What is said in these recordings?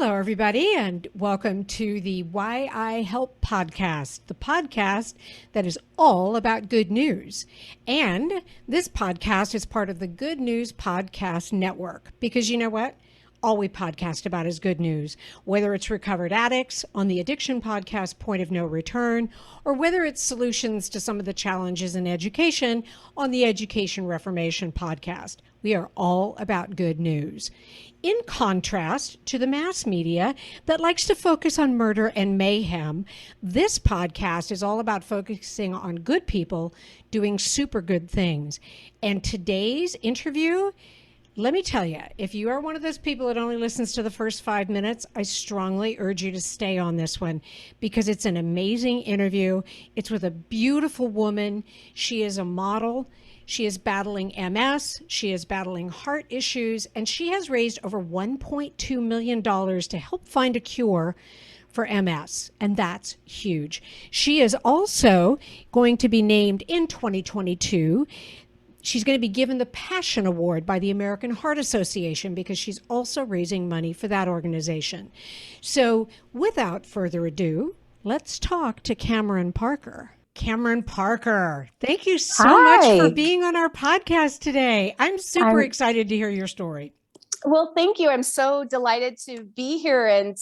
Hello, everybody, and welcome to the Why I Help podcast, the podcast that is all about good news. And this podcast is part of the Good News Podcast Network, because you know what? All we podcast about is good news, whether it's recovered addicts on the addiction podcast, Point of No Return, or whether it's solutions to some of the challenges in education on the Education Reformation podcast. We are all about good news. In contrast to the mass media that likes to focus on murder and mayhem, this podcast is all about focusing on good people doing super good things. And today's interview, let me tell you, if you are one of those people that only listens to the first 5 minutes, I strongly urge you to stay on this one because it's an amazing interview. It's with a beautiful woman. She is a model. She is battling MS. She is battling heart issues, and she has raised over $1.2 million to help find a cure for MS, and that's huge. She is also going to be named in 2022. She's going to be given the Passion Award by the American Heart Association because she's also raising money for that organization. So without further ado, let's talk to Camerone Parker. Camerone Parker, thank you so much for being on our podcast today. I'm super excited to hear your story. Well, thank you. I'm so delighted to be here, and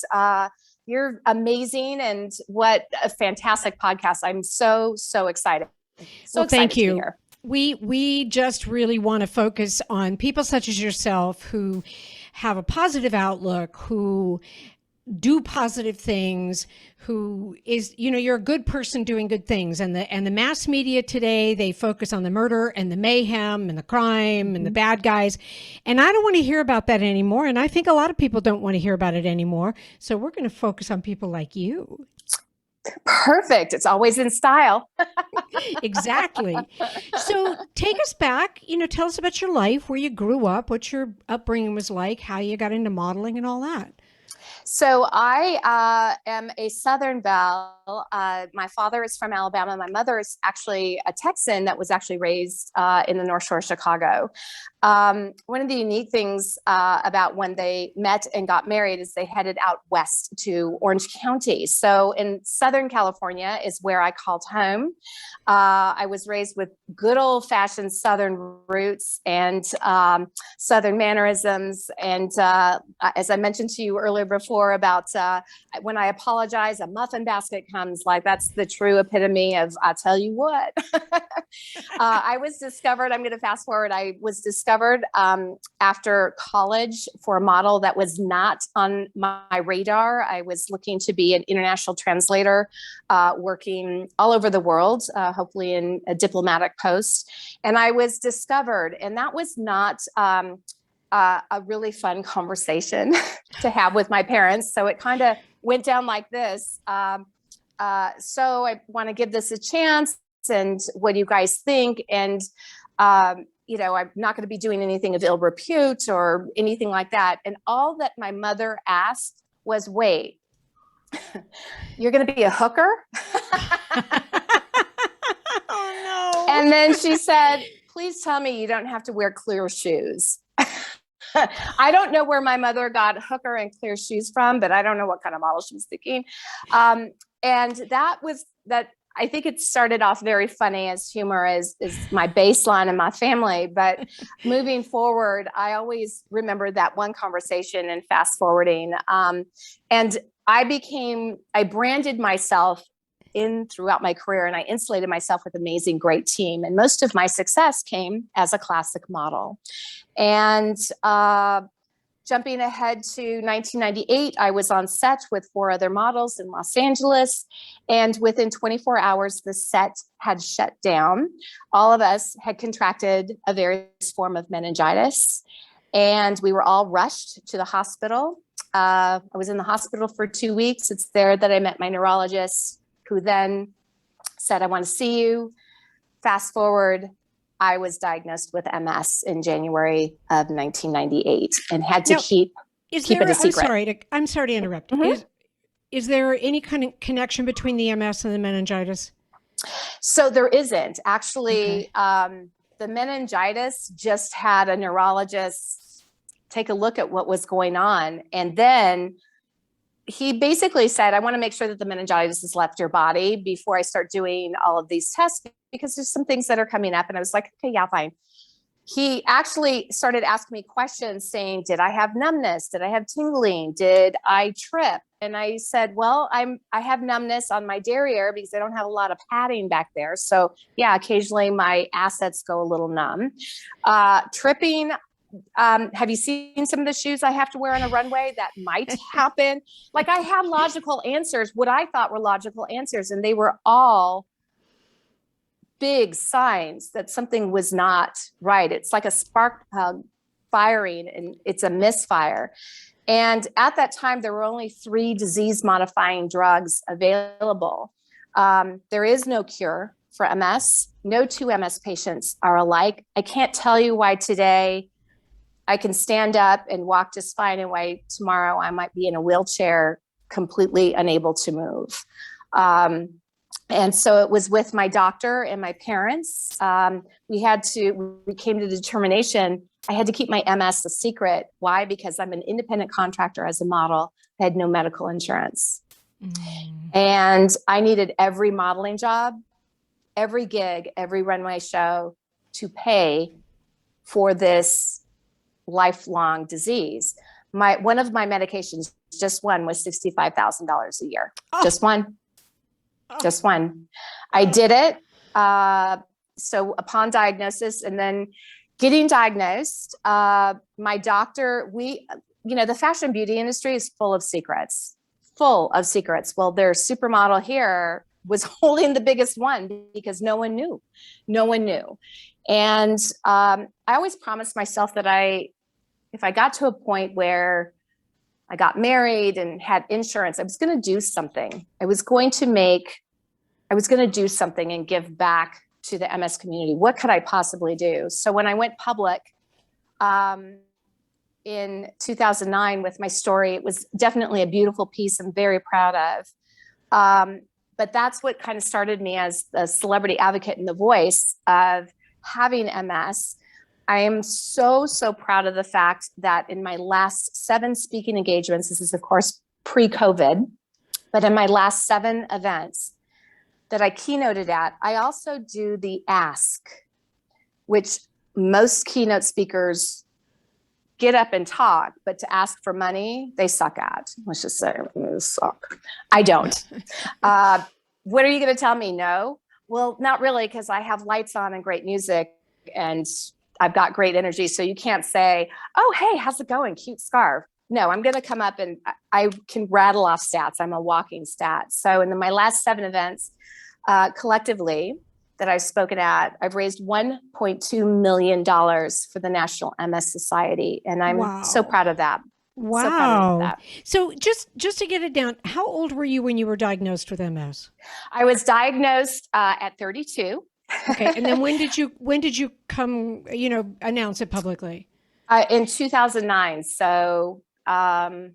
you're amazing, and what a fantastic podcast. I'm so excited. Well, thank you. We just really want to focus on people such as yourself who have a positive outlook, who do positive things, who is, you're a good person doing good things. And the mass media today, they focus on the murder and the mayhem and the crime and the bad guys. And I don't want to hear about that anymore. And I think a lot of people don't want to hear about it anymore. So we're going to focus on people like you. Perfect. It's always in style. Exactly. So take us back, tell us about your life, where you grew up, what your upbringing was like, how you got into modeling and all that. So I am a Southern belle. My father is from Alabama. My mother is actually a Texan that was actually raised in the North Shore of Chicago. One of the unique things about when they met and got married is they headed out west to Orange County. So in Southern California is where I called home. I was raised with good old-fashioned Southern roots and Southern mannerisms. And as I mentioned to you earlier before about when I apologize, a muffin basket comes. Like, that's the true epitome of, I tell you what. I was discovered, I'm going to fast forward, I was discovered after college for a model that was not on my radar. I was looking to be an international translator, working all over the world, hopefully in a diplomatic post. And I was discovered, and that was not a really fun conversation to have with my parents. So it kind of went down like this. So I want to give this a chance. And what do you guys think? And, I'm not going to be doing anything of ill repute or anything like that. And all that my mother asked was, wait, you're going to be a hooker? Oh, no. And then she said, please tell me you don't have to wear clear shoes. I don't know where my mother got hooker and clear shoes from, but I don't know what kind of model she was thinking. And that was that. I think it started off very funny, as humor is my baseline in my family. But moving forward, I always remember that one conversation and fast forwarding. And I branded myself throughout my career, and I insulated myself with amazing, great team. And most of my success came as a classic model. And jumping ahead to 1998, I was on set with 4 other models in Los Angeles. And within 24 hours, the set had shut down. All of us had contracted a various form of meningitis, and we were all rushed to the hospital. I was in the hospital for 2 weeks. It's there that I met my neurologist, who then said, I want to see you. Fast forward, I was diagnosed with MS in January of 1998 and had to keep it a secret. I'm sorry to interrupt. Mm-hmm. Is there any kind of connection between the MS and the meningitis? So there isn't. Actually, the meningitis just had a neurologist take a look at what was going on. And then he basically said, I want to make sure that the meningitis has left your body before I start doing all of these tests, because there's some things that are coming up. And I was like, okay, yeah, fine. He actually started asking me questions saying, did I have numbness? Did I have tingling? Did I trip? And I said, well, I have numbness on my derriere because I don't have a lot of padding back there. So yeah, occasionally my assets go a little numb. Tripping. Have you seen some of the shoes I have to wear on a runway? That might happen. Like, I had logical answers, what I thought were logical answers, and they were all big signs that something was not right. It's like a spark plug firing, and it's a misfire. And at that time, there were only 3 disease-modifying drugs available. There is no cure for MS. No 2 MS patients are alike. I can't tell you why today I can stand up and walk just fine, and why tomorrow I might be in a wheelchair, completely unable to move. And so it was with my doctor and my parents. We came to the determination I had to keep my MS a secret. Why? Because I'm an independent contractor as a model. I had no medical insurance. And I needed every modeling job, every gig, every runway show to pay for this lifelong disease. One of my medications, just one, was $65,000 a year. Oh. Just one. Just one. I did it. So upon diagnosis and then getting diagnosed, my doctor, the fashion beauty industry is full of secrets. Well, their supermodel here was holding the biggest one because no one knew. And I always promised myself that if I got to a point where I got married and had insurance, I was going to do something. I was going to do something and give back to the MS community. What could I possibly do? So when I went public in 2009 with my story, it was definitely a beautiful piece I'm very proud of. But that's what kind of started me as the celebrity advocate and the voice of having MS. I am so, so proud of the fact that in my last 7 speaking engagements, this is of course pre-COVID, but in my last 7 events that I keynoted at, I also do the ask, which most keynote speakers get up and talk, but to ask for money, they suck at. Let's just say, they suck. I don't. What are you going to tell me? No? Well, not really, because I have lights on and great music, and I've got great energy. So you can't say, oh, hey, how's it going? Cute scarf. No, I'm going to come up and I can rattle off stats. I'm a walking stat. So in my last 7 events, collectively that I've spoken at, I've raised $1.2 million for the National MS Society. And I'm so proud of that. Wow. So proud of that. So just to get it down, how old were you when you were diagnosed with MS? I was diagnosed at 32. Okay. And then when did you come, announce it publicly? In 2009. So, so I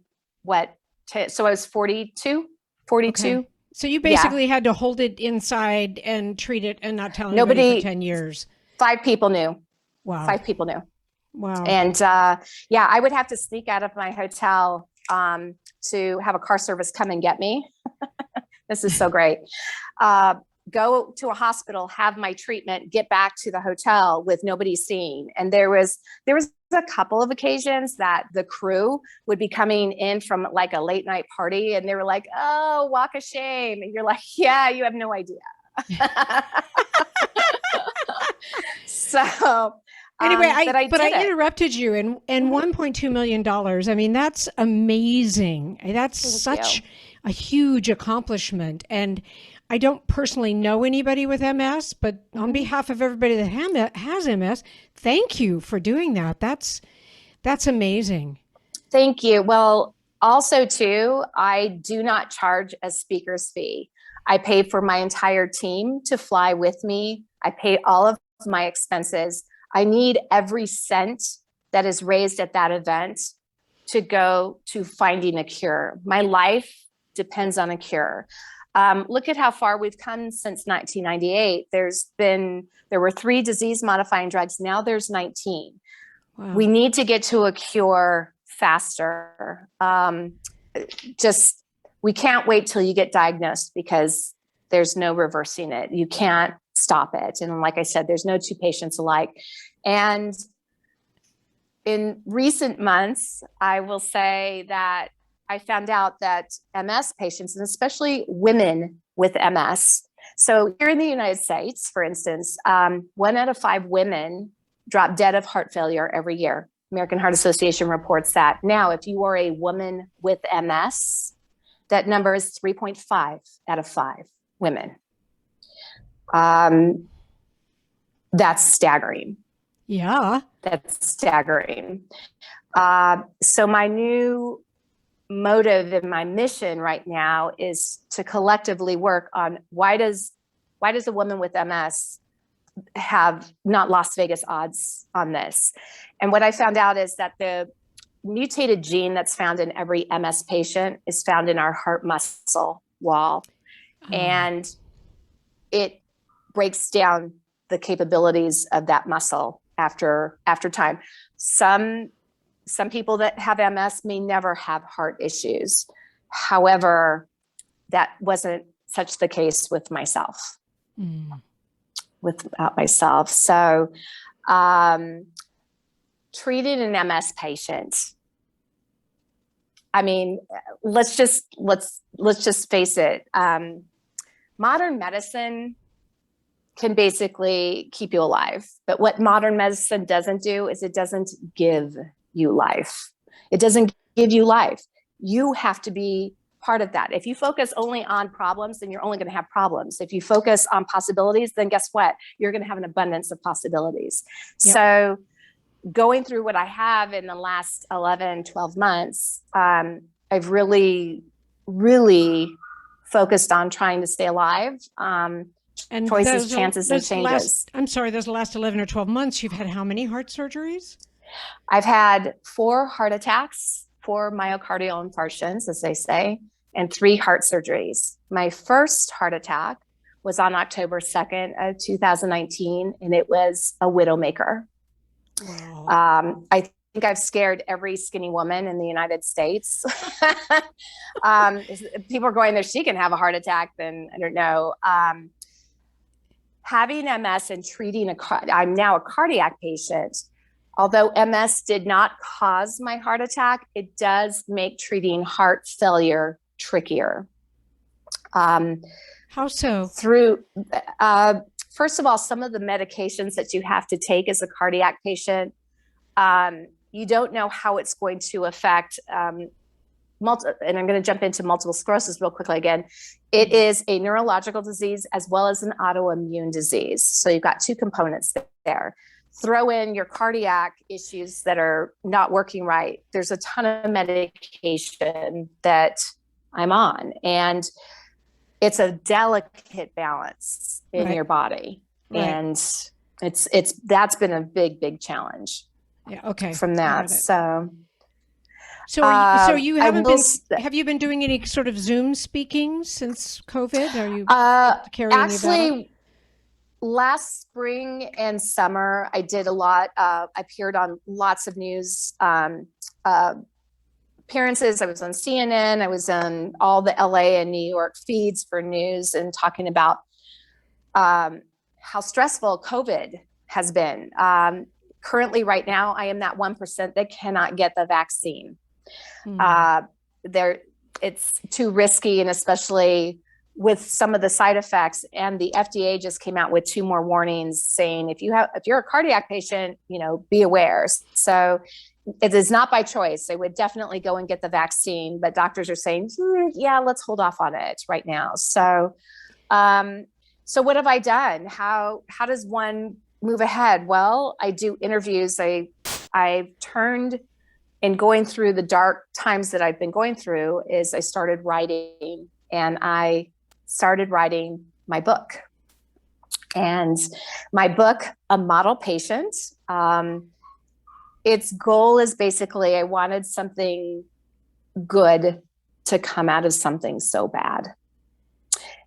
was 42. Okay. So you basically had to hold it inside and treat it and not tell anybody for 10 years. 5 people knew. Wow. 5 people knew. Wow. And I would have to sneak out of my hotel to have a car service come and get me. This is so great. Go to a hospital, have my treatment, get back to the hotel with nobody seeing. And there was a couple of occasions that the crew would be coming in from like a late night party, and they were like, oh, walk of shame. And you're like, yeah, you have no idea. So anyway, I interrupted you, and $1.2 million. I mean, that's amazing. That's such a huge accomplishment. And I don't personally know anybody with MS, but on behalf of everybody that has MS, thank you for doing that. That's amazing. Thank you. Well, also too, I do not charge a speaker's fee. I pay for my entire team to fly with me. I pay all of my expenses. I need every cent that is raised at that event to go to finding a cure. My life depends on a cure. Look at how far we've come since 1998. There were 3 disease-modifying drugs. Now there's 19. Wow. We need to get to a cure faster. Just we can't wait till you get diagnosed because there's no reversing it. You can't stop it. And like I said, there's no two patients alike. And in recent months, I will say that I found out that MS patients, and especially women with MS, so here in the United States, for instance, 1 out of 5 women drop dead of heart failure every year. American Heart Association reports that. Now, if you are a woman with MS, that number is 3.5 out of 5 women. That's staggering. Yeah. That's staggering. So my new motive and my mission right now is to collectively work on why does a woman with MS have not Las Vegas odds on this? And what I found out is that the mutated gene that's found in every MS patient is found in our heart muscle wall. And it breaks down the capabilities of that muscle after time. Some people that have MS may never have heart issues. However, that wasn't such the case with myself. Without myself. So treating an MS patient, I mean, let's just face it. Modern medicine can basically keep you alive. But what modern medicine doesn't do is it doesn't give you life. It doesn't give you life. You have to be part of that. If you focus only on problems, then you're only going to have problems. If you focus on possibilities, then guess what? You're going to have an abundance of possibilities. Yep. So going through what I have in the last 11, 12 months, I've really, really focused on trying to stay alive. And choices, chances, and changes. Those last 11 or 12 months, you've had how many heart surgeries? I've had 4 heart attacks, 4 myocardial infarctions, as they say, and 3 heart surgeries. My first heart attack was on October 2nd of 2019, and it was a widowmaker. Wow. I think I've scared every skinny woman in the United States. People are going there, she can have a heart attack, then I don't know. Having MS and treating I'm now a cardiac patient. Although MS did not cause my heart attack, it does make treating heart failure trickier. How so? Through, first of all, some of the medications that you have to take as a cardiac patient, you don't know how it's going to affect, and I'm going to jump into multiple sclerosis real quickly again. It is a neurological disease as well as an autoimmune disease. So you've got 2 components there. Throw in your cardiac issues that are not working right. There's a ton of medication that I'm on, and it's a delicate balance in your body. Right. And that's been a big challenge. Yeah. Okay. From that. So you have you been doing any sort of Zoom speaking since COVID? Are you carrying actually last spring and summer, I did a lot. I appeared on lots of news appearances. I was on CNN. I was on all the LA and New York feeds for news and talking about how stressful COVID has been. Currently, right now, I am that 1% that cannot get the vaccine. It's too risky, and especially with some of the side effects. And the FDA just came out with 2 more warnings saying if you're a cardiac patient, be aware. So it is not by choice. They would definitely go and get the vaccine, but doctors are saying, yeah, let's hold off on it right now. So, so what have I done? How does one move ahead? Well, I do interviews. I've turned, in going through the dark times that I've been going through, is I started writing, and I started writing my book. And my book, A Model Patient, its goal is basically, I wanted something good to come out of something so bad.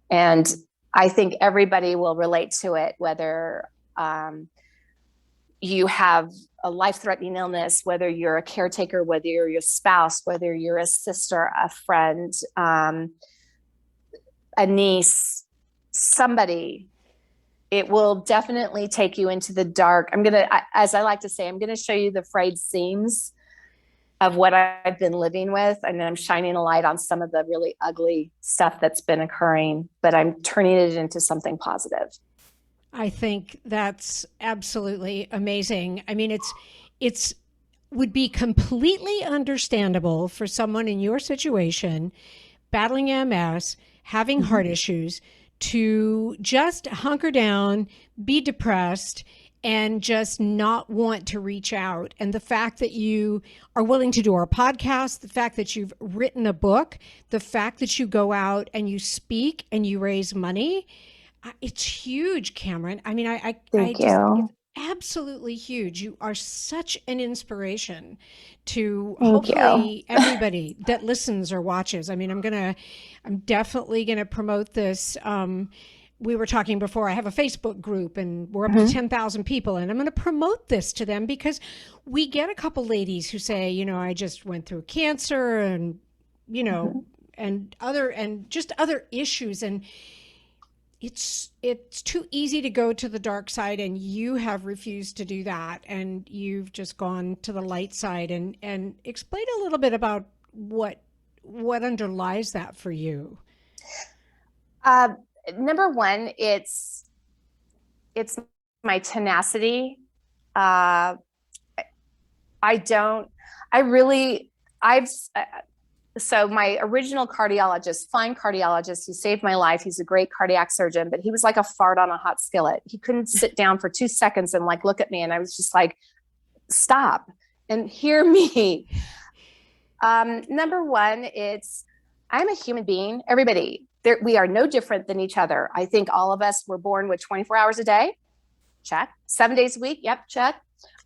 And I think everybody will relate to it, whether you have a life-threatening illness, whether you're a caretaker, whether you're your spouse, whether you're a sister, a friend, a niece, somebody, it will definitely take you into the dark. As I like to say, I'm going to show you the frayed seams of what I've been living with. And I'm shining a light on some of the really ugly stuff that's been occurring, but I'm turning it into something positive. I think that's absolutely amazing. I mean, it's would be completely understandable for someone in your situation, battling MS, having heart issues, to just hunker down, be depressed, and just not want to reach out. And the fact that you are willing to do our podcast, the fact that you've written a book, the fact that you go out and you speak and you raise money, it's huge, Cameron. I mean, Thank you. it's absolutely huge. You are such an inspiration to Thank hopefully everybody that listens or watches. I mean, I'm definitely gonna promote this. We were talking before, I have a Facebook group and we're up to 10,000 people, and I'm going to promote this to them because we get a couple ladies who say, you know, I just went through cancer and, you know, and just other issues. And it's too easy to go to the dark side, and you have refused to do that. And you've just gone to the light side, and explain a little bit about what underlies that for you. Number one, it's my tenacity. So my original cardiologist, fine cardiologist, who saved my life, he's a great cardiac surgeon, but he was like a fart on a hot skillet. He couldn't sit down for 2 seconds and like look at me. And I was just like, stop and hear me. Number one, I'm a human being. Everybody, we are no different than each other. I think all of us were born with 24 hours a day. Check. 7 days a week. Yep. Check.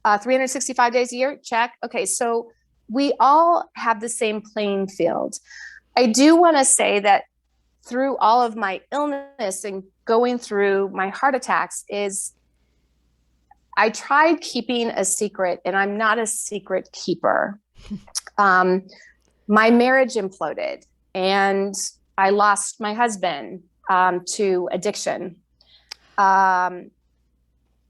365 days a year. Check. Okay. So we all have the same playing field. I do want to say that through all of my illness and going through my heart attacks I tried keeping a secret, and I'm not a secret keeper. My marriage imploded, and I lost my husband to addiction.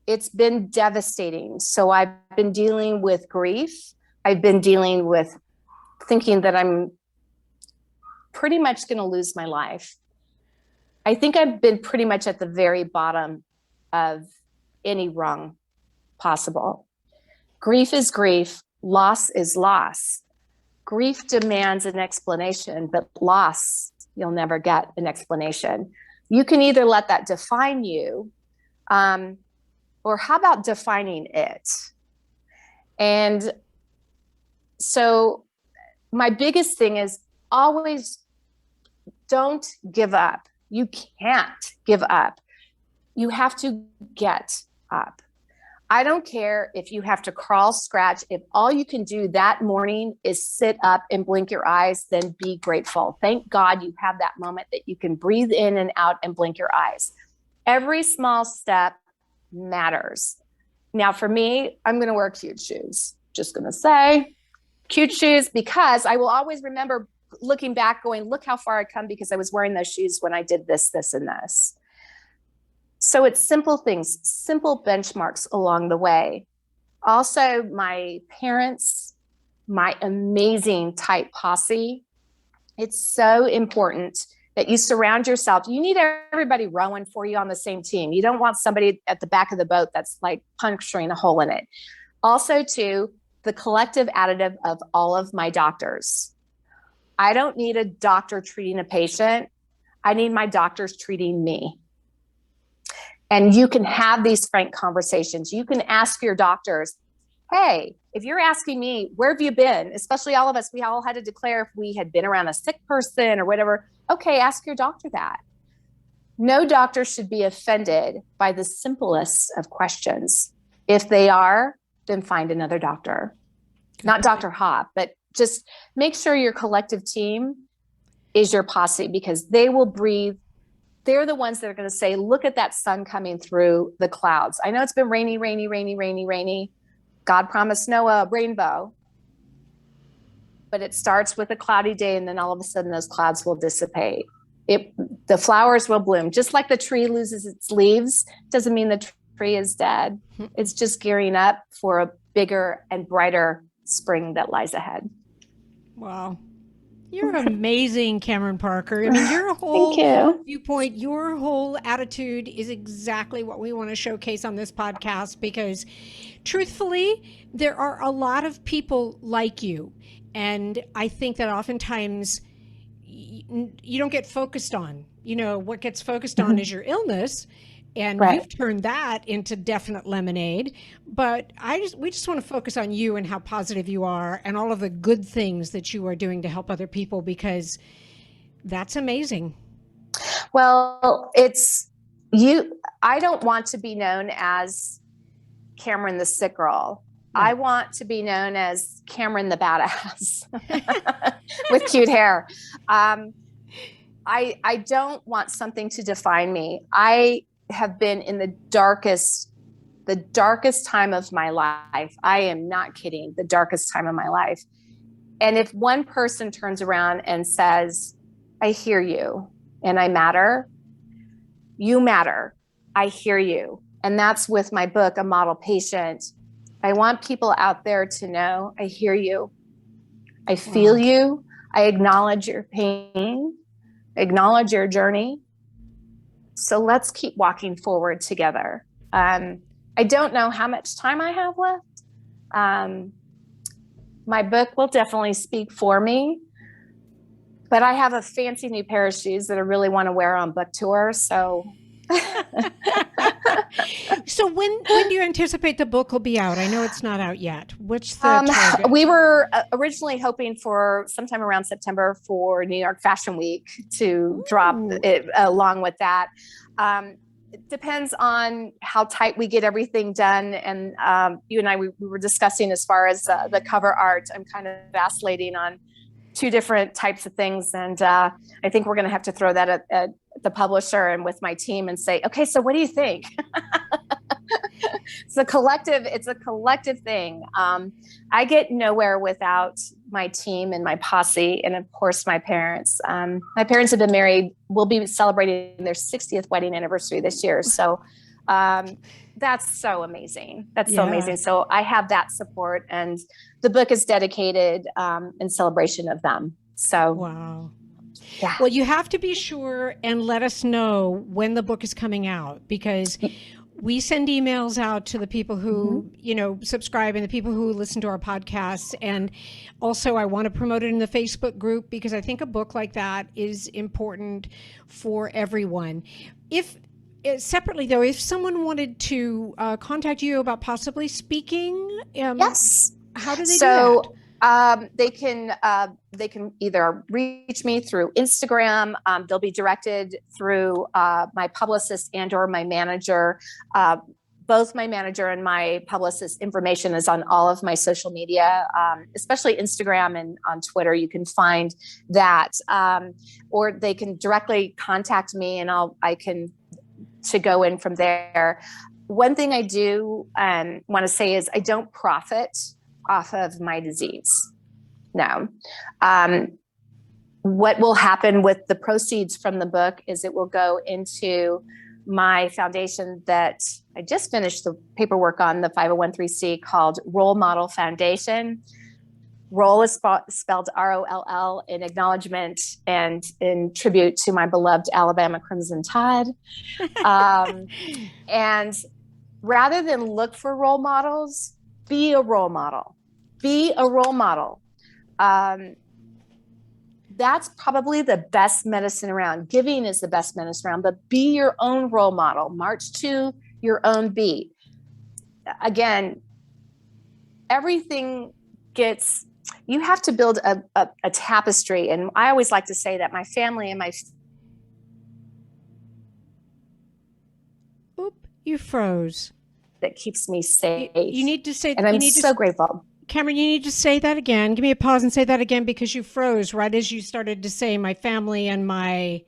It's been devastating. So I've been dealing with grief. I've been dealing with thinking that I'm pretty much going to lose my life. I think I've been pretty much at the very bottom of any rung possible. Grief is grief. Loss is loss. Grief demands an explanation, but loss, you'll never get an explanation. You can either let that define you, or how about defining it? And so my biggest thing is always don't give up. You can't give up. You have to get up. I don't care if you have to crawl, scratch. If all you can do that morning is sit up and blink your eyes, then be grateful. Thank God you have that moment that you can breathe in and out and blink your eyes. Every small step matters. Now, for me, I'm going to wear cute shoes. Just going to say cute shoes, because I will always remember looking back going, look how far I come because I was wearing those shoes when I did this, this, and this. So it's simple things, simple benchmarks along the way. Also, my parents, my amazing tight posse. It's so important that you surround yourself. You need everybody rowing for you on the same team. You don't want somebody at the back of the boat that's like puncturing a hole in it. Also, too, the collective additive of all of my doctors. I don't need a doctor treating a patient. I need my doctors treating me. And you can have these frank conversations. You can ask your doctors, hey, if you're asking me, where have you been? Especially all of us, we all had to declare if we had been around a sick person or whatever. Okay, ask your doctor that. No doctor should be offended by the simplest of questions. If they are, then find another doctor. Not Dr. Hop, but just make sure your collective team is your posse, because they will breathe they're the ones that are going to say, look at that sun coming through the clouds. I know it's been rainy, rainy, rainy, rainy, rainy. God promised Noah a rainbow. But it starts with a cloudy day, and then all of a sudden those clouds will dissipate. The flowers will bloom. Just like the tree loses its leaves, doesn't mean the tree is dead. It's just gearing up for a bigger and brighter spring that lies ahead. Wow. You're amazing, Camerone Parker. I mean, your whole viewpoint, your whole attitude is exactly what we want to showcase on this podcast, because truthfully, there are a lot of people like you. And I think that oftentimes you don't get focused on. You know, what gets focused on is your illness. And you've turned that into definite lemonade. But we just want to focus on you and how positive you are and all of the good things that you are doing to help other people, because that's amazing. Well, I don't want to be known as Camerone the sick girl. I want to be known as Camerone the badass with cute hair. I don't want something to define me. I have been in the darkest time of my life. I am not kidding. The darkest time of my life. And if one person turns around and says, I hear you and I matter, you matter, I hear you. And that's with my book, A Model Patient. I want people out there to know, I hear you. I feel you. I acknowledge your pain, acknowledge your journey. So let's keep walking forward together. I don't know how much time I have left. My book will definitely speak for me, but I have a fancy new pair of shoes that I really want to wear on book tour. So So when do you anticipate the book will be out? I know it's not out yet. What's the target? We were originally hoping for sometime around September for New York Fashion Week to drop it along with that. It depends on how tight we get everything done. And you and I, we were discussing as far as the cover art. I'm kind of vacillating on two different types of things. And I think we're going to have to throw that at the publisher and with my team and say, okay, so what do you think? It's a collective thing. I get nowhere without my team and my posse. And of course, my parents. My parents have been married. We'll be celebrating their 60th wedding anniversary this year. So that's so amazing. That's so amazing. So I have that support, and the book is dedicated in celebration of them. So wow. Yeah. Well, you have to be sure and let us know when the book is coming out, because we send emails out to the people who, subscribe and the people who listen to our podcasts. And also I want to promote it in the Facebook group, because I think a book like that is important for everyone. Separately though, if someone wanted to contact you about possibly speaking, yes. How do they do that? They can either reach me through Instagram. They'll be directed through my publicist and or my manager. Both my manager and my publicist information is on all of my social media, especially Instagram and on Twitter. You can find that, or they can directly contact me, and I can go in from there. One thing I do want to say is I don't profit off of my disease. No. What will happen with the proceeds from the book is it will go into my foundation that I just finished the paperwork on, the 501(c) called Role Model Foundation. Roll is spelled ROLL, in acknowledgement and in tribute to my beloved Alabama Crimson Tide. And rather than look for role models, be a role model. Be a role model. That's probably the best medicine around. Giving is the best medicine around, but be your own role model. March to your own beat. Again, everything you have to build a tapestry. And I always like to say that my family and you froze. That keeps me safe. You need to say, and I'm so grateful. Camerone, you need to say that again. Give me a pause and say that again, because you froze right as you started to say my family and my.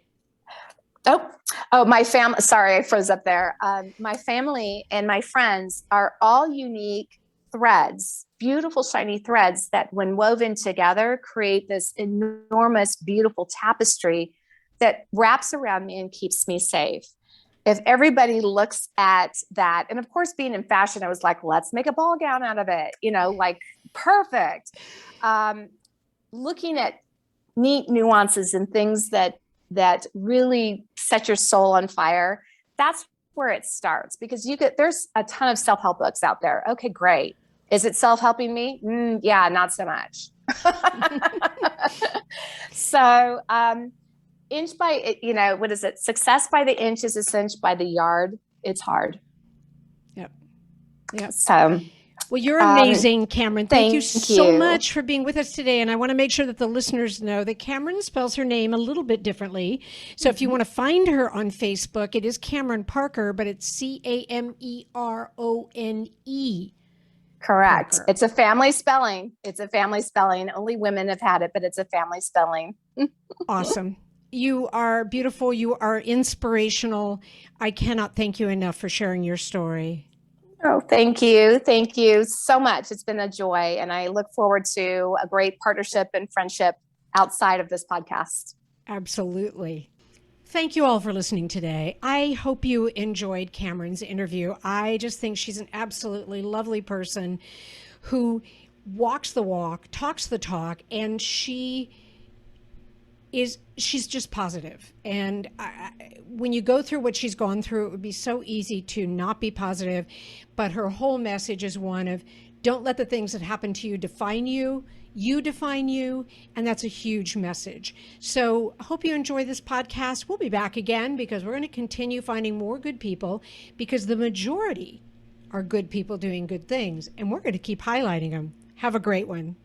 My family. Sorry, I froze up there. My family and my friends are all unique threads, beautiful, shiny threads that when woven together create this enormous, beautiful tapestry that wraps around me and keeps me safe. If everybody looks at that, and of course, being in fashion, I was like, let's make a ball gown out of it, like perfect. Looking at neat nuances and things that really set your soul on fire. That's where it starts, because there's a ton of self-help books out there. Okay, great. Is it self-helping me? Yeah, not so much. So, inch by, what is it? Success by the inch is a cinch by the yard. It's hard. Yep. So, well, you're amazing, Camerone. Thank you so you. much for being with us today. And I want to make sure that the listeners know that Camerone spells her name a little bit differently. So if you want to find her on Facebook, it is Camerone Parker, but it's Camerone. Correct. Parker. It's a family spelling. Only women have had it, but it's a family spelling. Awesome. You are beautiful. You are inspirational. I cannot thank you enough for sharing your story. Oh, thank you. Thank you so much. It's been a joy. And I look forward to a great partnership and friendship outside of this podcast. Absolutely. Thank you all for listening today. I hope you enjoyed Camerone's interview. I just think she's an absolutely lovely person who walks the walk, talks the talk, and she's just positive. And when you go through what she's gone through, it would be so easy to not be positive. But her whole message is one of, don't let the things that happen to you define you. You define you. And that's a huge message. So I hope you enjoy this podcast. We'll be back again because we're going to continue finding more good people, because the majority are good people doing good things. And we're going to keep highlighting them. Have a great one.